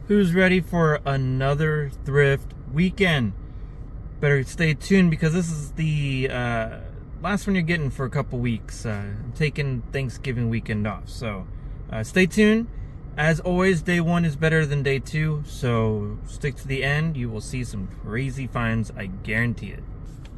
Who's ready for another thrift weekend? Better stay tuned because this is the last one you're getting for a couple weeks. I'm taking Thanksgiving weekend off, so stay tuned. As always, day one is better than day two, so stick to the end. You will see some crazy finds, I guarantee it.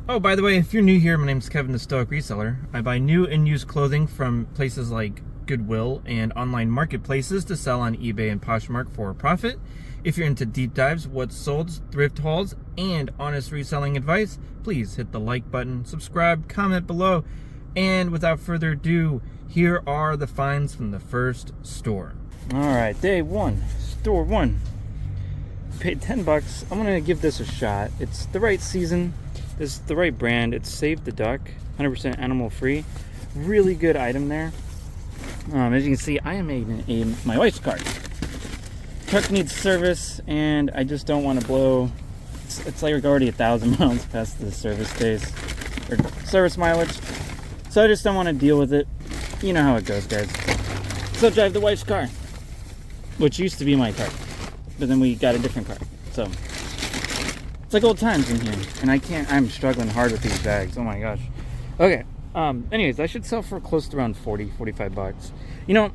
Oh, by the way, if you're new here, my name's Kevin, the Stoic Reseller. I buy new and used clothing from places like Goodwill and online marketplaces to sell on eBay and Poshmark for a profit. If you're into deep dives, what's sold, thrift hauls, and honest reselling advice, please hit the like button, subscribe, comment below, and without further ado, here are the finds from the first store. All right, day one, store one. Paid $10. I'm gonna give this a shot. It's the right season. This is the right brand. It's Save the Duck, 100% animal free. Really good item there. As you can see, I am in my wife's car. Truck needs service, and I just don't want to blow. It's like we're already 1,000 miles past the service days or service mileage, so I just don't want to deal with it. You know how it goes, guys. So I drive the wife's car, which used to be my car, but then we got a different car. So it's like old times in here, and I'm struggling hard with these bags. Oh my gosh. Okay. Anyways, I should sell for close to around 40, 45 bucks. You know,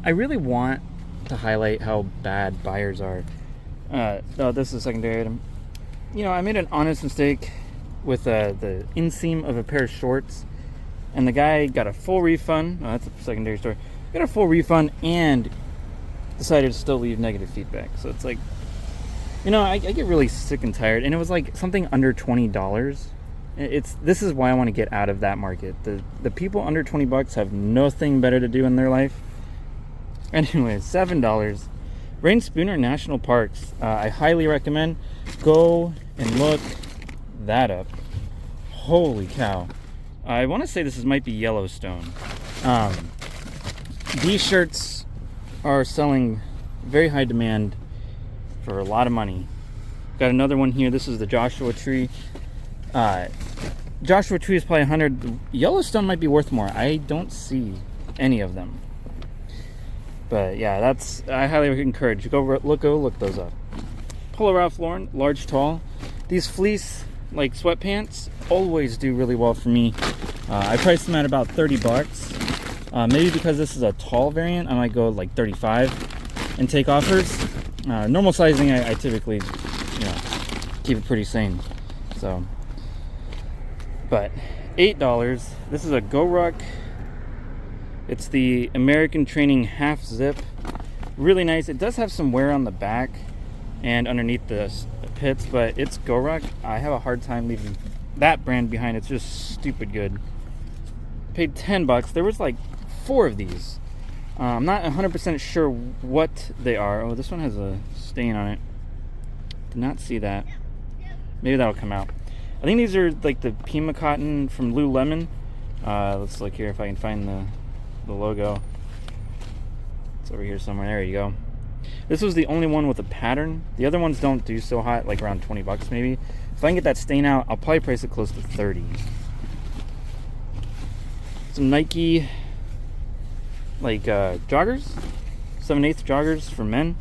I really want to highlight how bad buyers are. Oh, this is a secondary item. You know, I made an honest mistake with the inseam of a pair of shorts, and the guy got a full refund. Oh, that's a secondary story. Got a full refund and decided to still leave negative feedback. So it's like, you know, I get really sick and tired, and it was like something under $20. This is why I want to get out of that market. The people under 20 bucks have nothing better to do in their life. Anyways, $7. Rain Spooner National Parks. I highly recommend. Go and look that up. Holy cow. I want to say this might be Yellowstone. These shirts are selling very high demand for a lot of money. Got another one here. This is the Joshua Tree. Joshua Tree is probably 100. Yellowstone might be worth more. I don't see any of them. But yeah, I highly encourage you go look those up. Polo Ralph Lauren, large, tall. These fleece like sweatpants always do really well for me. I priced them at about 30 bucks. Maybe because this is a tall variant, I might go like 35 and take offers. Normal sizing, I typically, keep it pretty sane. So, but $8. This is a Go Ruck. It's the American Training half zip. Really nice. It does have some wear on the back and underneath the pits, but it's Go Ruck. I have a hard time leaving that brand behind. It's just stupid good. Paid $10. There was like 4 of these. I'm not 100% sure what they are. Oh, this one has a stain on it. Did not see that. Maybe that'll come out. I think these are like the Pima cotton from Lululemon. Let's look here if I can find the logo. It's over here somewhere. There you go. This was the only one with a pattern. The other ones don't do so hot, like around 20 bucks maybe. If I can get that stain out, I'll probably price it close to 30. Some Nike like joggers, 7/8 joggers for men.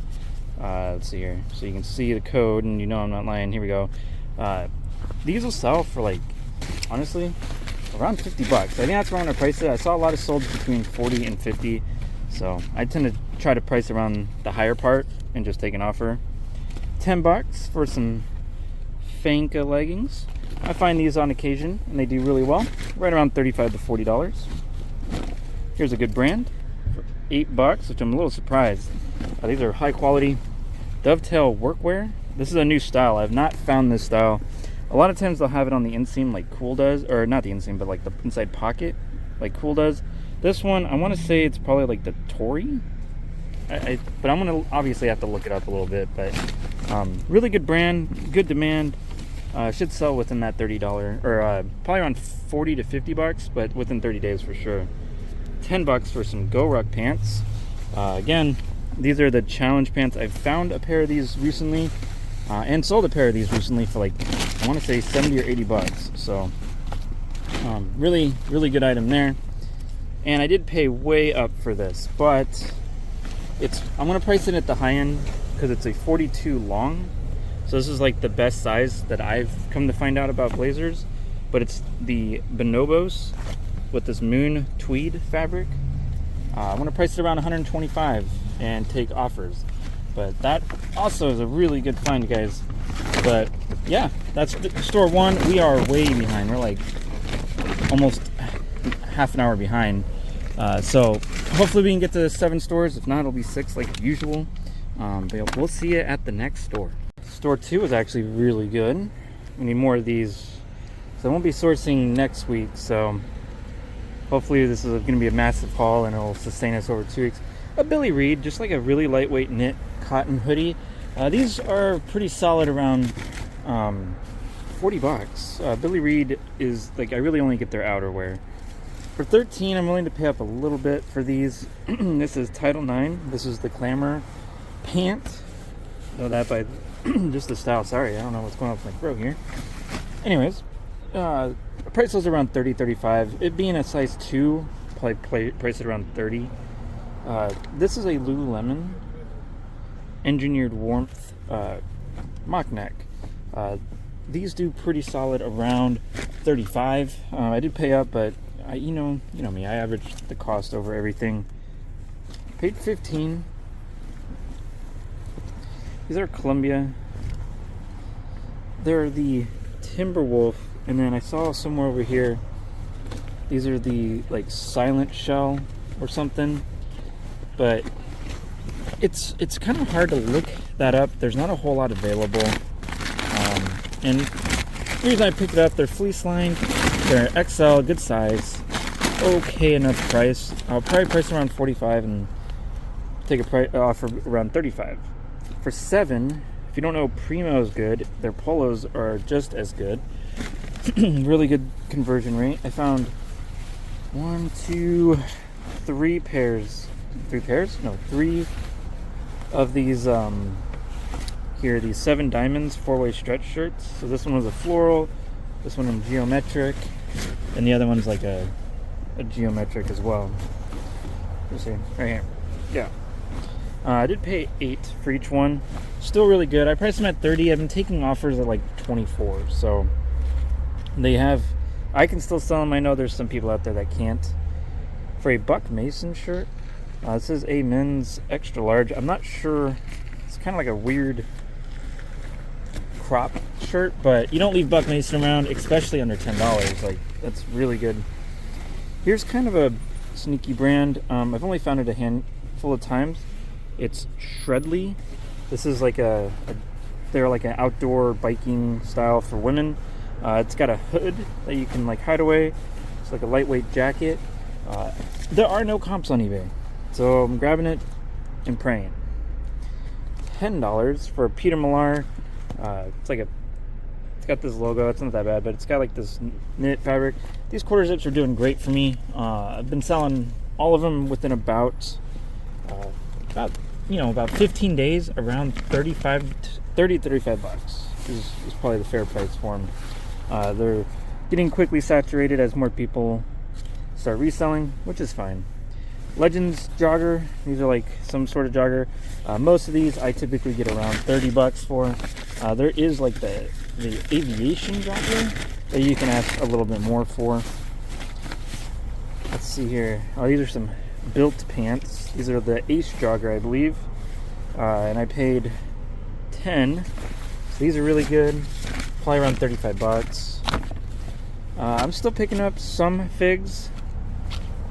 Let's see here, so you can see the code, and you know I'm not lying. Here we go. These will sell for like, honestly, around 50 bucks. I think that's where I'm gonna price it. I saw a lot of sold between 40 and 50, so I tend to try to price around the higher part and just take an offer. 10 bucks for some Fanka leggings. I find these on occasion, and they do really well. Right around $35 to $40. Here's a good brand for $8, which I'm a little surprised. These are high quality dovetail workwear. This is a new style. I've not found this style. A lot of times they'll have it on the inseam like Cool does, or not the inseam, but like the inside pocket like Cool does. This one, I want to say it's probably like the Tory. But I'm going to obviously have to look it up a little bit. But really good brand, good demand. Should sell within that $30 or probably around 40 to 50 bucks, but within 30 days for sure. 10 bucks for some Go Ruck pants. Again, these are the challenge pants. I've found a pair of these recently and sold a pair of these recently for like, I want to say 70 or 80 bucks. So really good item there. And I did pay way up for this, but I'm going to price it at the high end because it's a 42 long. So this is like the best size that I've come to find out about blazers. But it's the bonobos with this moon tweed fabric. I want to price it around $125 and take offers. But that also is a really good find, guys. But yeah, that's store one. We are way behind. We're like almost half an hour behind. So hopefully we can get to 7 stores. If not, it'll be 6 like usual. But we'll see you at the next store. Store 2 is actually really good. We need more of these. So I won't be sourcing next week. So hopefully this is going to be a massive haul and it'll sustain us over 2 weeks. A Billy Reed, just like a really lightweight knit cotton hoodie. These are pretty solid, around $40. Billy Reed is like, I really only get their outerwear. For $13, I'm willing to pay up a little bit for these. This is Title IX. This is the Clamor pant. Know that by just the style. Sorry, I don't know what's going on with my throat here. Anyways, price was around $30, $35. It being a size 2, probably price it around $30. This is a Lululemon engineered warmth mock neck. These do pretty solid around $35. I did pay up, but you know me, I averaged the cost over everything. Paid $15. These are Columbia. They're the Timberwolf, and then I saw somewhere over here, these are the like Silent Shell or something. But it's kind of hard to look that up. There's not a whole lot available. And the reason I picked it up, they're fleece lined, they're XL, good size, okay enough price. I'll probably price around $45 and take a price offer around $35. For $7, if you don't know, Primo is good. Their polos are just as good. Really good conversion rate. I found 1, 2, 3 pairs. 3 pairs? No, 3 of these here, these 7 Diamonds 4-way stretch shirts. So this one was a floral, this one in geometric, and the other one's like a geometric as well. Let's see, right here. Yeah. I did pay $8 for each one. Still really good. I priced them at $30. I've been taking offers at like $24. So they have, I can still sell them. I know there's some people out there that can't. For a Buck Mason shirt, this is a men's extra large. I'm not sure. It's kind of like a weird crop shirt, but you don't leave Buck Mason around, especially under $10. Like, that's really good. Here's kind of a sneaky brand. I've only found it a handful of times. It's Shredly. This is like they're like an outdoor biking style for women. It's got a hood that you can like hide away. It's like a lightweight jacket. There are no comps on eBay, so I'm grabbing it and praying. $10 for a Peter Millar. It's got this logo. It's not that bad, but it's got like this knit fabric. These quarter zips are doing great for me. I've been selling all of them within about 15 days, around $35 is probably the fair price for them. They're getting quickly saturated as more people start reselling, which is fine. Legends jogger, these are like some sort of jogger. Most of these I typically get around $30 for. There is like the aviation jogger that you can ask a little bit more for. Let's see here. Oh, these are some built pants. These are the Ace jogger, I believe. And I paid $10. So these are really good. Probably around $35. I'm still picking up some figs.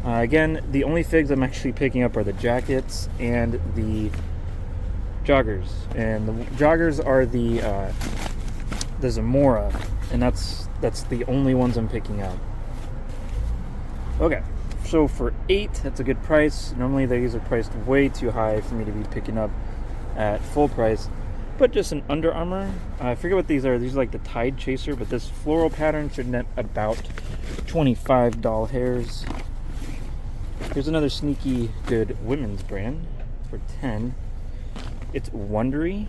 Again, the only figs I'm actually picking up are the jackets and the joggers. And the joggers are the Zamora, and that's the only ones I'm picking up. Okay, so for $8, that's a good price. Normally these are priced way too high for me to be picking up at full price. But just an Under Armour. I forget what these are. These are like the Tide Chaser, but this floral pattern should net about 25 doll hairs. Here's another sneaky good women's brand for $10. It's Wondery.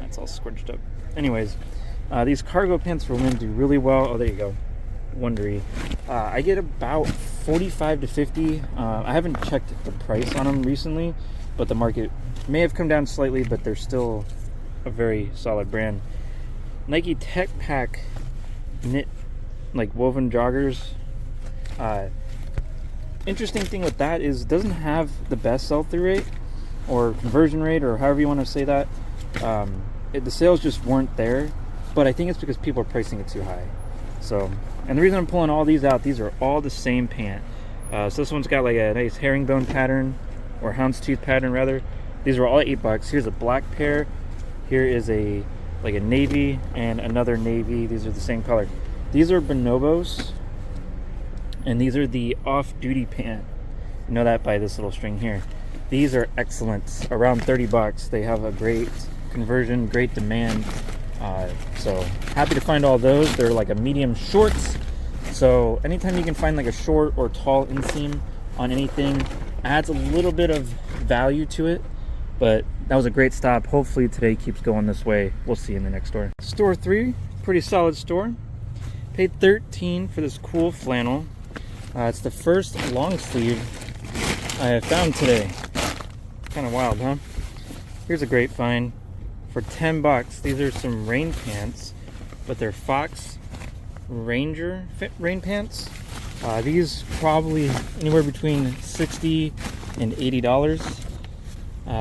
It's all scorched up. Anyways, these cargo pants for women do really well. Oh, there you go. Wondery. I get about 45 to 50. I haven't checked the price on them recently, but the market May have come down slightly, but they're still a very solid brand. Nike Tech Pack knit, like woven joggers. Interesting thing with that is it doesn't have the best sell-through rate or conversion rate, or however you want to say that. The sales just weren't there, but I think it's because people are pricing it too high. So, and the reason I'm pulling all these out, these are all the same pant. So this one's got like a nice herringbone pattern, or houndstooth pattern rather. These are all $8. Here's a black pair. Here is a navy and another navy. These are the same color. These are bonobos, and these are the off-duty pant. You know that by this little string here. These are excellent, around $30. They have a great conversion, great demand. So happy to find all those. They're like a medium shorts. So anytime you can find like a short or tall inseam on anything, adds a little bit of value to it. But that was a great stop. Hopefully today keeps going this way. We'll see you in the next store. Store 3, pretty solid store. Paid $13 for this cool flannel. It's the first long sleeve I have found today. Kind of wild, huh? Here's a great find for $10. These are some rain pants, but they're Fox Ranger fit rain pants. These probably anywhere between $60 and $80.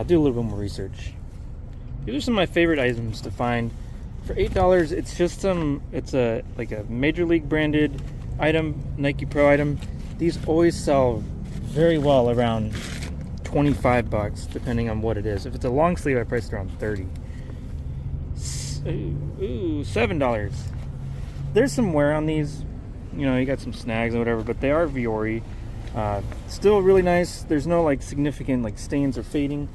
Do a little bit more research. These are some of my favorite items to find. For $8, it's just it's a Major League branded item, Nike Pro item. These always sell very well around $25, depending on what it is. If it's a long sleeve, I priced around $30. Ooh, $7. There's some wear on these. You know, you got some snags and whatever, but they are Viore. Still really nice. There's no like significant like stains or fading.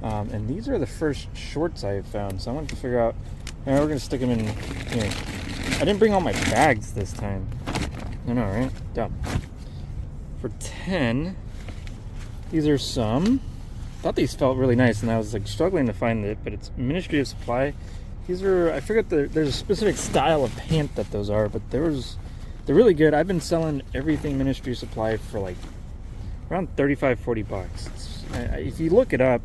And these are the first shorts I have found, so I wanted to figure out. And we're gonna stick them in here. I didn't bring all my bags this time. I know, right? Dumb. For $10, these are some. Thought these felt really nice, and I was like struggling to find it, but it's Ministry of Supply. These are, I forget there's a specific style of pant that those are, but they're really good. I've been selling everything Ministry of Supply for like around $35-40. If you look it up,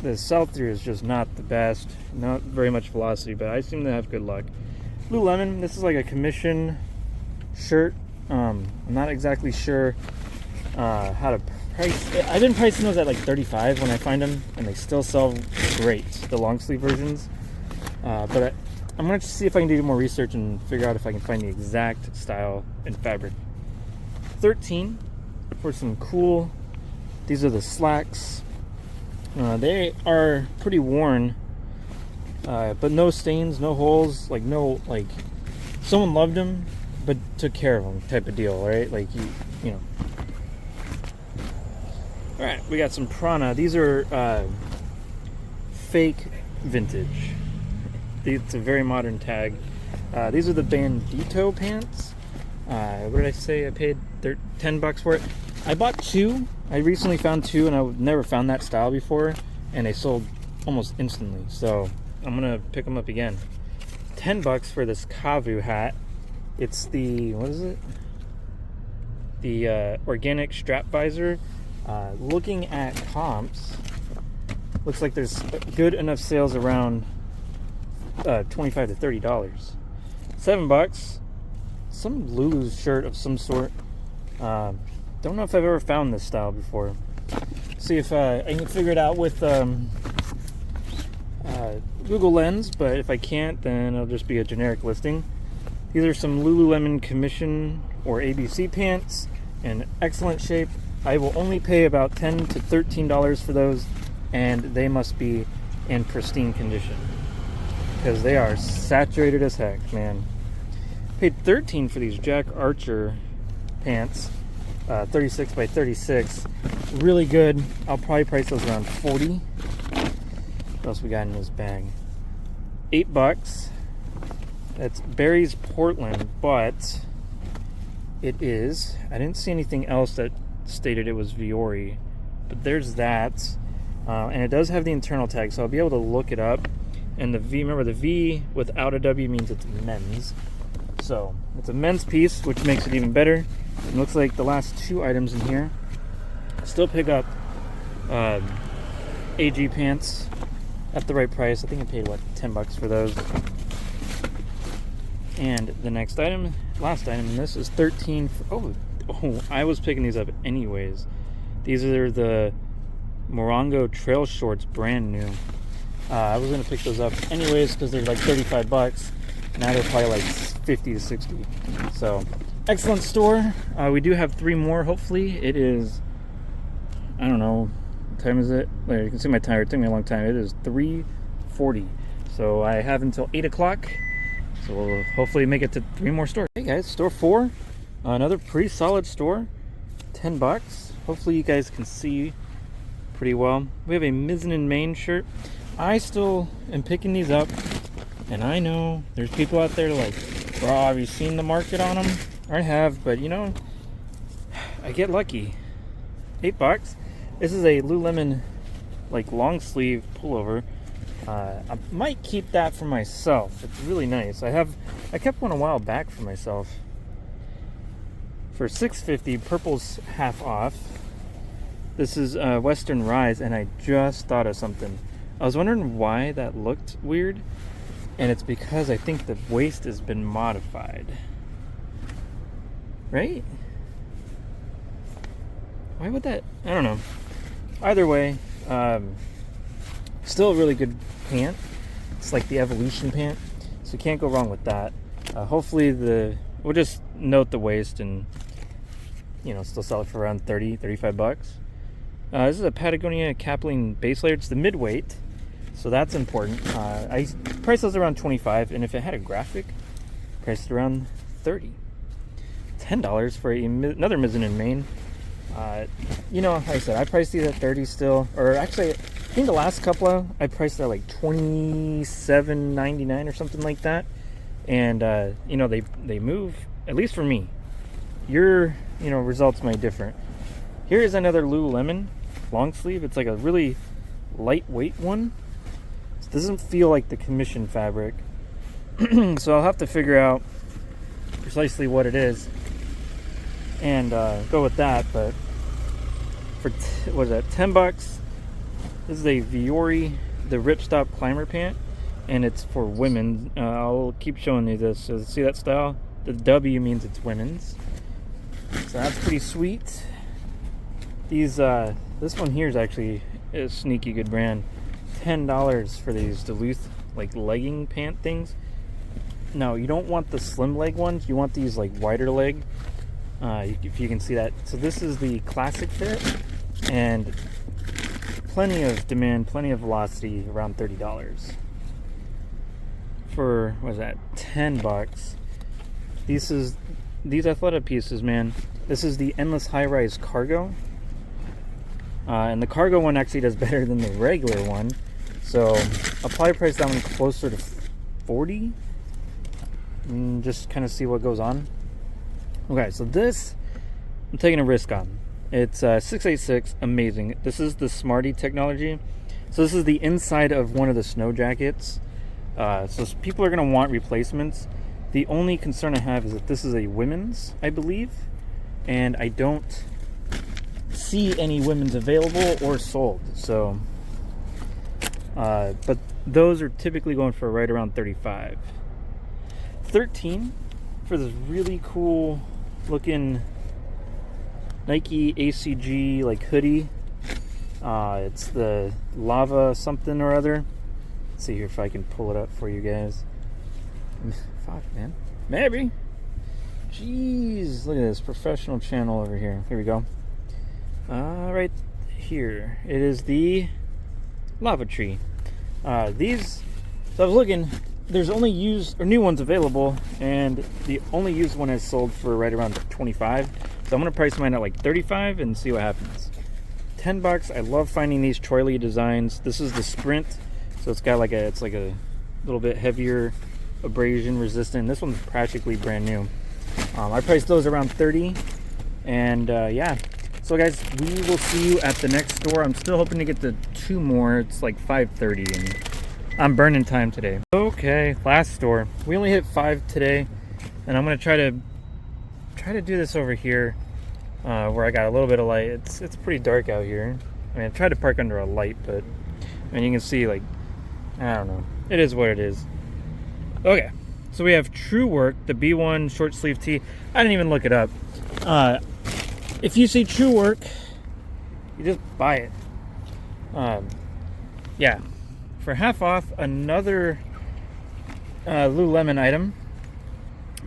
the sell-through is just not the best, not very much velocity, but I seem to have good luck. Lululemon, this is like a commission shirt. I'm not exactly sure how to price. I've been pricing those at like $35 when I find them, and they still sell great, the long sleeve versions. But I'm going to see if I can do more research and figure out if I can find the exact style and fabric. $13 for some cool, these are the slacks. They are pretty worn, but no stains, no holes, like no, like someone loved them but took care of them type of deal, right? Like you know. All right, we got some Prana. These are fake vintage. It's a very modern tag. These are the Bandito pants. What did I say? I paid $10 for it. I bought two. I recently found two, and I never found that style before, and they sold almost instantly. So I'm gonna pick them up again. $10 for this Kavu hat. It's the, what is it? The organic strap visor. Looking at comps, looks like there's good enough sales around $25 to $30. $7. Some Lulu's shirt of some sort. Don't know if I've ever found this style before. See if I can figure it out with Google Lens, but if I can't, then it'll just be a generic listing. These are some Lululemon commission or ABC pants in excellent shape. I will only pay about $10 to $13 for those, and they must be in pristine condition because they are saturated as heck, man. Paid $13 for these Jack Archer pants, 36 by 36. Really good. I'll probably price those around $40. What else we got in this bag? $8. That's Barry's Portland, but it is, I didn't see anything else that stated it was Viore, but there's that, and it does have the internal tag, so I'll be able to look it up. And the V, remember the V without a W means it's men's, so it's a men's piece, which makes it even better. It looks like the last two items in here still pick up AG pants at the right price. I think I paid, what, $10 for those. And the next item, last item, and this is 13. Oh, I was picking these up anyways. These are the Morongo Trail Shorts, brand new. I was gonna pick those up anyways because they're like $35. Now they're probably like 50 to 60. So, excellent store. We do have 3 more. Hopefully, it is. I don't know. What time is it? There, you can see my timer. It took me a long time. It is 3:40. So I have until 8 o'clock. So we'll hopefully make it to 3 more stores. Hey guys, store 4. Another pretty solid store. $10. Hopefully you guys can see pretty well. We have a Mizzen Maine shirt. I still am picking these up. And I know there's people out there like, bro, have you seen the market on them? I have, but you know, I get lucky. $8. This is a Lululemon like long sleeve pullover. I might keep that for myself. It's really nice. I kept one a while back for myself. For $6.50, purple's half off. This is Western Rise, and I just thought of something. I was wondering why that looked weird, and it's because I think the waist has been modified. Right? Why would that? I don't know. Either way, still a really good pant. It's like the Evolution pant, so you can't go wrong with that. Hopefully we'll just note the waist and, you know, still sell it for around $35. This is a Patagonia Capling base layer. It's the mid-weight, so that's important. I priced those around $25, and if it had a graphic, priced it around $30. $10 for another Mizzen Maine. You know, like I said, I priced these at $30 still, or actually, I think the last couple I priced at like $27.99 or something like that. And you know, they move, at least for me. Your, you know, results might differ. Here is another Lululemon long sleeve. It's like a really lightweight one. It doesn't feel like the commission fabric. So I'll have to figure out precisely what it is and go with that. But for what is that, $10? This is a Viore, the ripstop climber pant, and it's for women. I'll keep showing you this. So see that style? The W means it's women's. So that's pretty sweet. These this one here is actually a sneaky good brand. $10 for these Duluth like legging pant things. No, you don't want the slim leg ones. You want these like wider leg. If you can see that. So this is the classic fit, and plenty of demand, plenty of velocity, around $30. For, what is that, $10. These athletic pieces, man. This is the Endless High Rise Cargo. And the cargo one actually does better than the regular one. So I'll probably price that one closer to $40. And just kind of see what goes on. Okay, so this I'm taking a risk on. It's 686, amazing. This is the Smarty technology. So this is the inside of one of the snow jackets. So people are going to want replacements. The only concern I have is that this is a women's, I believe, and I don't see any women's available or sold. So, but those are typically going for right around $35. $13 for this really cool looking Nike ACG like hoodie. It's the lava something or other. Let's see here if I can pull it up for you guys. Fuck, man. Maybe. Jeez, look at this professional channel over here. Here we go. Right here. It is the lava tree. These, so I was looking, there's only used or new ones available, and the only used one has sold for right around $25. So I'm gonna price mine at like $35 and see what happens. $10. I love finding these Troy Lee designs. This is the Sprint, so it's got like a little bit heavier, abrasion resistant. This one's practically brand new. I priced those around $30, and yeah. So guys, we will see you at the next store. I'm still hoping to get to 2 more. It's like 5:30, and I'm burning time today. Okay, last store. We only hit 5 today, and I'm gonna try to do this over here, where I got a little bit of light. It's pretty dark out here. I mean, I tried to park under a light, but And you can see, like, I don't know. It is what it is. Okay. So we have True Work, the B1 short sleeve tee. I didn't even look it up. If you see True Work, you just buy it. Yeah. For half off, another Lululemon item.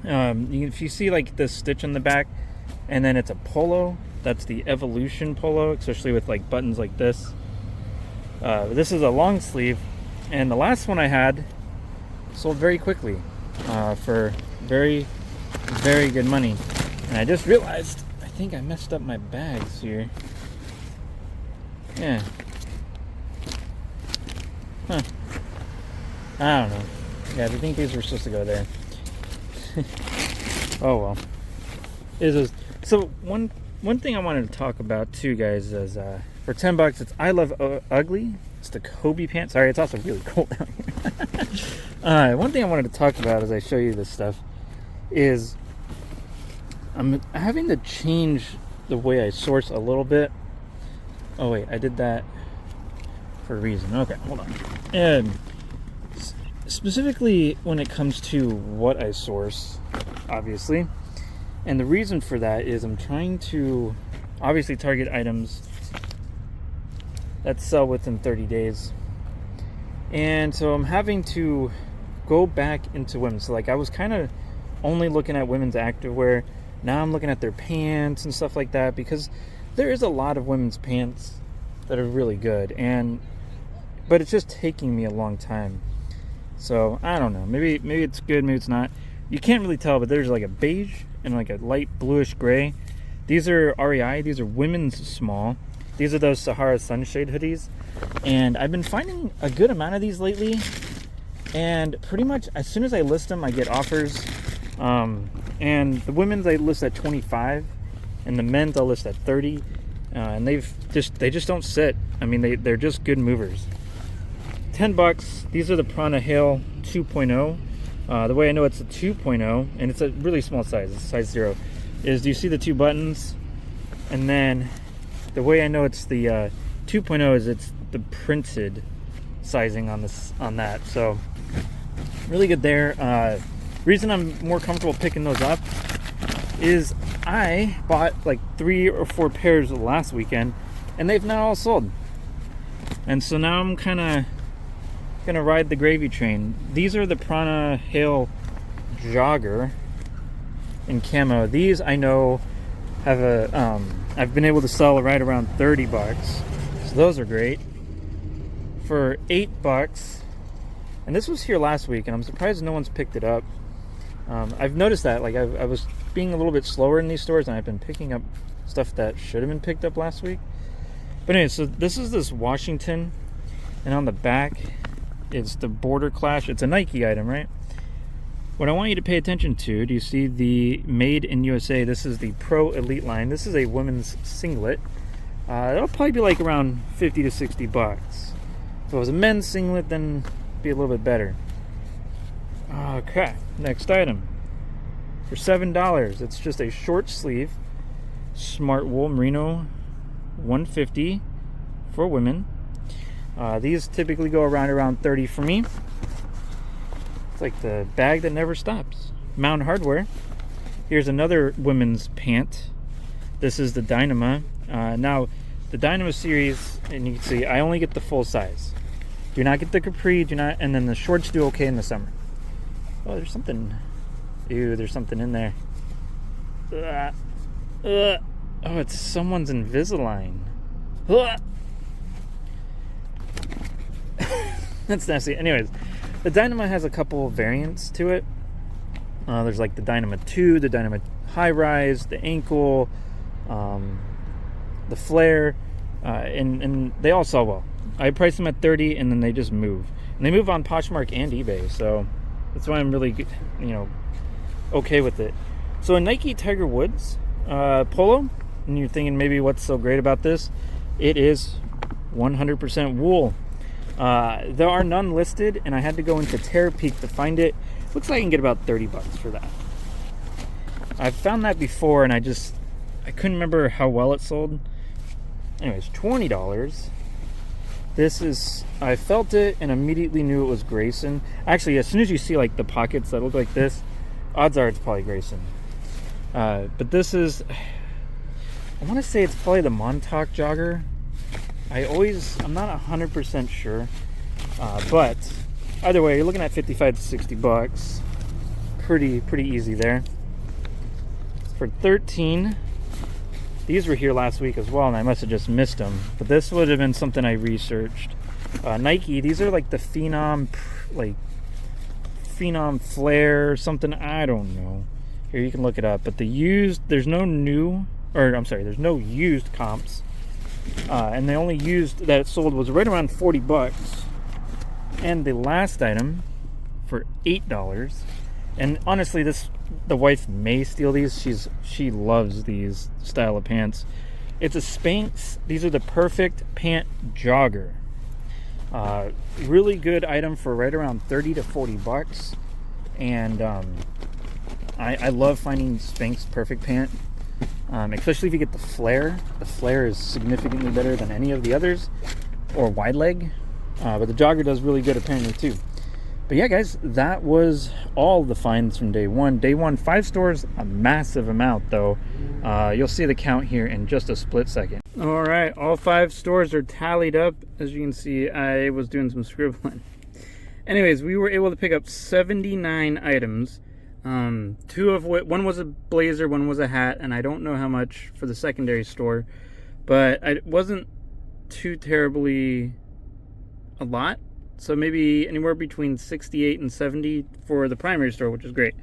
If you see like the stitch on the back, and then it's a polo, that's the Evolution polo, especially with like buttons like this. This is a long sleeve, and the last one I had sold very quickly for very, very good money. And I just realized I think I messed up my bags here. Yeah. Huh. I don't know. Yeah, I think these were supposed to go there. Oh well. So one thing I wanted to talk about too, guys, is for $10, it's I Love Ugly. It's the Kobe pants. Sorry, it's also really cold out here. One thing I wanted to talk about as I show you this stuff is I'm having to change the way I source a little bit. Oh wait, I did that for a reason. Okay, hold on. And specifically when it comes to what I source, obviously, and the reason for that is I'm trying to obviously target items that sell within 30 days. And so I'm having to go back into women's. So like I was kind of only looking at women's activewear. Now I'm looking at their pants and stuff like that, because there is a lot of women's pants that are really good, but it's just taking me a long time. So I don't know, maybe it's good, maybe it's not. You can't really tell, but there's like a beige and like a light bluish gray. These are REI. These are women's small. These are those Sahara Sunshade hoodies, and I've been finding a good amount of these lately, and pretty much as soon as I list them I get offers. And the women's I list at 25, and the men's I'll list at 30, and they just don't sit. I mean, they're just good movers. $10. These are the Prana Hail 2.0. The way I know it's a 2.0, and it's a really small size, it's size 0, is do you see the two buttons? And then the way I know it's the 2.0 is it's the printed sizing on that. So really good there. Reason I'm more comfortable picking those up is I bought like 3 or 4 pairs last weekend, and they've now all sold. And so now I'm kind of gonna ride the gravy train. These are the Prana Hail Jogger in camo. These I know have I've been able to sell right around $30, so those are great. For $8, and this was here last week, and I'm surprised no one's picked it up. I've noticed that, like, I was being a little bit slower in these stores, and I've been picking up stuff that should have been picked up last week. But anyway, so this is this Washington, and on the back it's the Border Clash. It's a Nike item, right? What I want you to pay attention to, do you see the Made in USA? This is the Pro Elite line. This is a women's singlet. It'll probably be like around $50 to $60. If it was a men's singlet, then it'd be a little bit better. Okay, next item. For $7, it's just a short sleeve Smart Wool Merino 150 for women. These typically go around 30 for me. It's like the bag that never stops. Mountain Hardware. Here's another women's pant. This is the Dynama. Now, the Dynama series, and you can see I only get the full size. Do not get the capri, and then the shorts do okay in the summer. Oh, there's something. Ew, there's something in there. Oh, it's someone's Invisalign. That's nasty. Anyways, the Dynama has a couple variants to it. There's like the Dynama 2, the Dynama High Rise, the Ankle, the Flare, and they all sell well. I price them at 30, and then they just move. And they move on Poshmark and eBay, so that's why I'm really, okay with it. So a Nike Tiger Woods polo, and you're thinking maybe what's so great about this? It is 100% wool. There are none listed, and I had to go into Terapeak to find it. Looks like I can get about $30 for that. I've found that before, and I couldn't remember how well it sold. Anyways, $20. This is, I felt it and immediately knew it was Grayson. Actually, as soon as you see like the pockets that look like this, odds are it's probably Grayson. But this is, I want to say it's probably the Montauk jogger. I'm not 100% sure. But either way, you're looking at 55 to 60 bucks. Pretty easy there. For 13, these were here last week as well, and I must have just missed them. But this would have been something I researched. Nike, these are like the Phenom Flare, something, I don't know. Here, you can look it up. But the used, there's no used comps. And the only used that it sold was right around 40 bucks. And the last item for $8. And honestly, the wife may steal these. She loves these style of pants. It's a Spanx. These are the perfect pant jogger. Really good item for right around 30 to 40 bucks. And I love finding Spanx perfect pant. Especially if you get the flare. The flare is significantly better than any of the others, or wide leg. But the jogger does really good apparently too. But yeah, guys, that was all the finds from day one. Day one, 5 stores, a massive amount though. You'll see the count here in just a split second. All right, all 5 stores are tallied up. As you can see, I was doing some scribbling. Anyways, we were able to pick up 79 items. 2 of which, one was a blazer, one was a hat, and I don't know how much for the secondary store, but it wasn't too terribly a lot. So maybe anywhere between 68 and 70 for the primary store, which is great.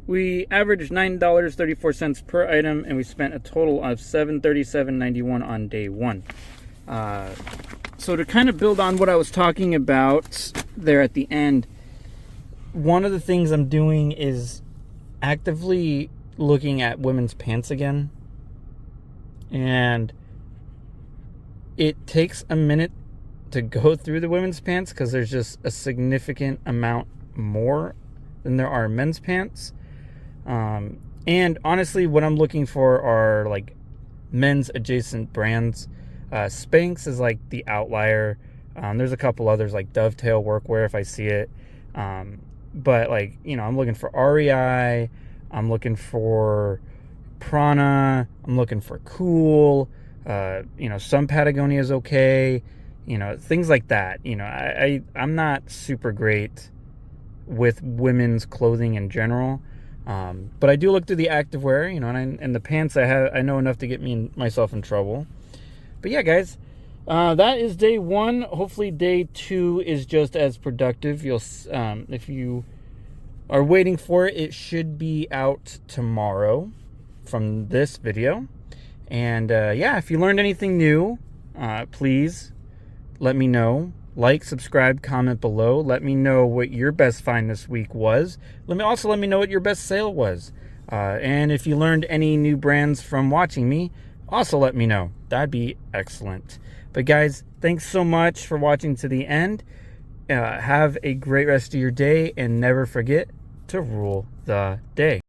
We averaged $9.34 per item, and we spent a total of $737.91 on day one. So to kind of build on what I was talking about there at the end, one of the things I'm doing is actively looking at women's pants again. And it takes a minute to go through the women's pants because there's just a significant amount more than there are men's pants. And honestly, what I'm looking for are like men's adjacent brands. Spanx is like the outlier. There's a couple others like Dovetail Workwear if I see it. But like, you know, I'm looking for REI. I'm looking for Prana. I'm looking for Cool. You know, some Patagonia is okay. You know, things like that. You know, I'm not super great with women's clothing in general. But I do look through the activewear, you know, and the pants I know enough to get myself in trouble. But yeah, guys, that is day one. Hopefully day 2 is just as productive. If you are waiting for it, it should be out tomorrow from this video. And yeah, if you learned anything new, please let me know. Like, subscribe, comment below. Let me know what your best find this week was. Let me know what your best sale was. And if you learned any new brands from watching me, also let me know. That'd be excellent. But guys, thanks so much for watching to the end. Have a great rest of your day, and never forget to rule the day.